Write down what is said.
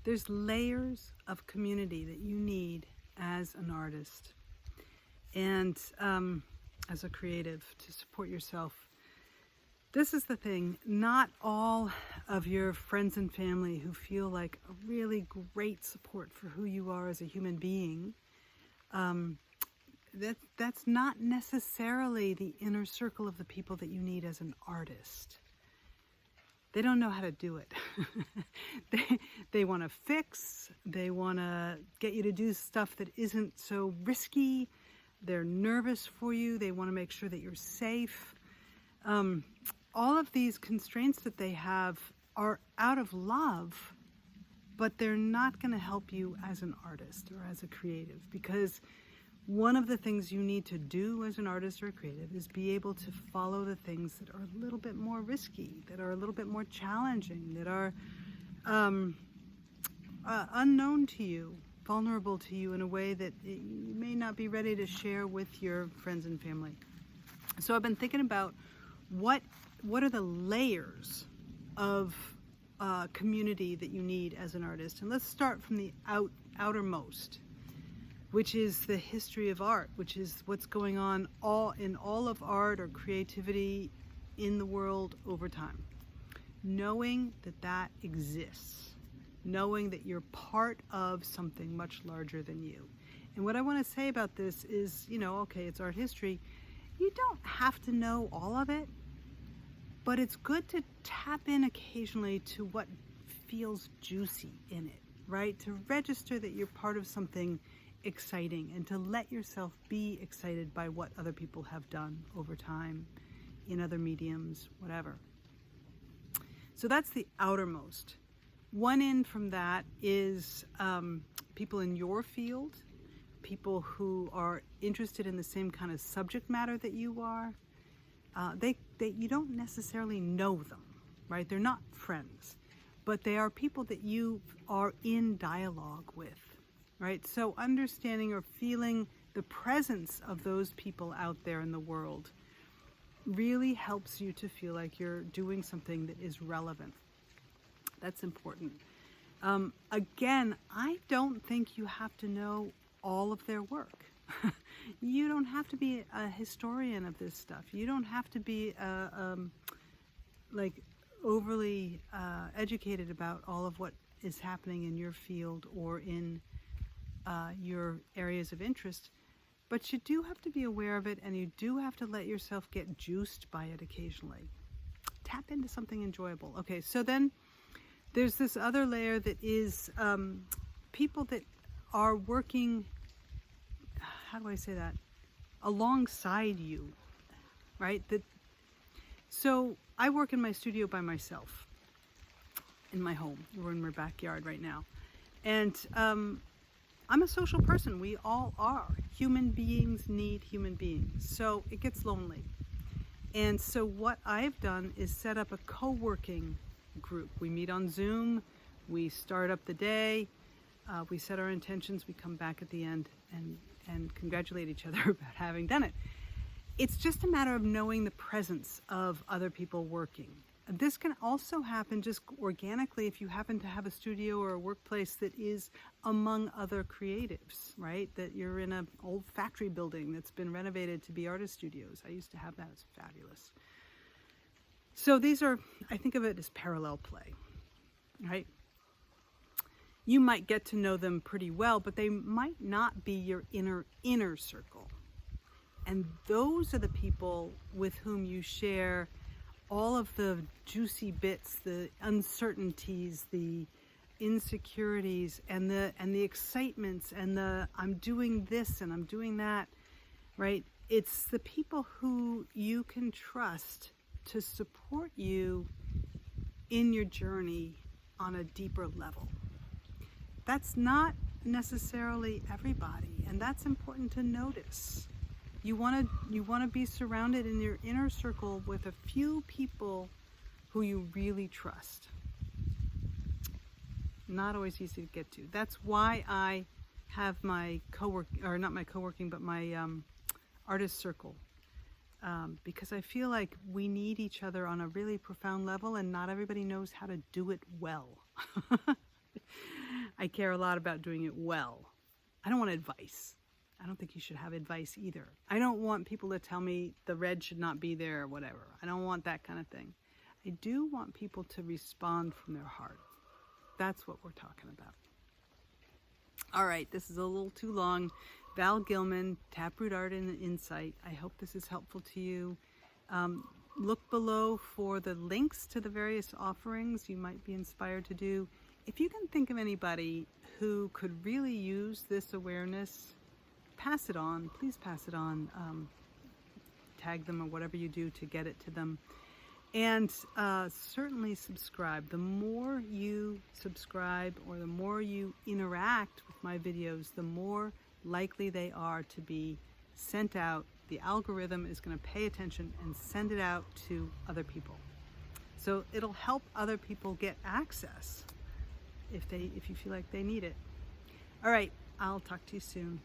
There's layers of community that you need as an artist and as a creative to support yourself. This is the thing, not all of your friends and family who feel like a really great support for who you are as a human being, that's not necessarily the inner circle of the people that you need as an artist. They don't know how to do it. They want to fix, they want to get you to do stuff that isn't so risky. They're nervous for you, they want to make sure that you're safe. All of these constraints that they have are out of love, but they're not going to help you as an artist or as a creative, because one of the things you need to do as an artist or a creative is be able to follow the things that are a little bit more risky, that are a little bit more challenging, that are unknown to you, vulnerable to you in a way that you may not be ready to share with your friends and family. So I've been thinking about what are the layers of community that you need as an artist. And let's start from the outermost, which is the history of art, which is what's going on in all of art or creativity in the world over time. Knowing that exists, knowing that you're part of something much larger than you. And what I want to say about this is, okay, it's art history. You don't have to know all of it, but it's good to tap in occasionally to what feels juicy in it, right? To register that you're part of something exciting and to let yourself be excited by what other people have done over time in other mediums, whatever. So that's the outermost. One end from that is people in your field, people who are interested in the same kind of subject matter that you are. You don't necessarily know them, right? They're not friends, but they are people that you are in dialogue with, right? So understanding or feeling the presence of those people out there in the world really helps you to feel like you're doing something that is relevant. That's important. Again, I don't think you have to know all of their work. You don't have to be a historian of this stuff. You don't have to be overly educated about all of what is happening in your field or in your areas of interest. But you do have to be aware of it, and you do have to let yourself get juiced by it occasionally. Tap into something enjoyable. Okay, so then there's this other layer that is people that are working, how do I say that, alongside you, right? So I work in my studio by myself, in my home. We're in my backyard right now. And I'm a social person. We all are. Human beings need human beings. So it gets lonely. And so what I've done is set up a co-working group. We meet on Zoom. We start up the day. We set our intentions. We come back at the end and congratulate each other about having done it. It's just a matter of knowing the presence of other people working. This can also happen just organically if you happen to have a studio or a workplace that is among other creatives, right? That you're in an old factory building that's been renovated to be artist studios. I used to have that. It's fabulous. So these are, I think of it as parallel play, right? You might get to know them pretty well, but they might not be your inner circle. And those are the people with whom you share all of the juicy bits, the uncertainties, the insecurities, and the excitements, and the I'm doing this and I'm doing that, right? It's the people who you can trust to support you in your journey on a deeper level. That's not necessarily everybody, and that's important to notice. You want to be surrounded in your inner circle with a few people who you really trust. Not always easy to get to. That's why I have my artist circle, because I feel like we need each other on a really profound level, and not everybody knows how to do it well. I care a lot about doing it well. I don't want advice. I don't think you should have advice either. I don't want people to tell me the red should not be there or whatever. I don't want that kind of thing. I do want people to respond from their heart. That's what we're talking about. All right, this is a little too long. Val Gilman, Taproot Art and Insight. I hope this is helpful to you. Look below for the links to the various offerings you might be inspired to do. If you can think of anybody who could really use this awareness, pass it on. Please pass it on. Tag them or whatever you do to get it to them. And certainly subscribe. The more you subscribe or the more you interact with my videos, the more likely they are to be sent out. The algorithm is going to pay attention and send it out to other people. So it'll help other people get access if you feel like they need it. All right, I'll talk to you soon.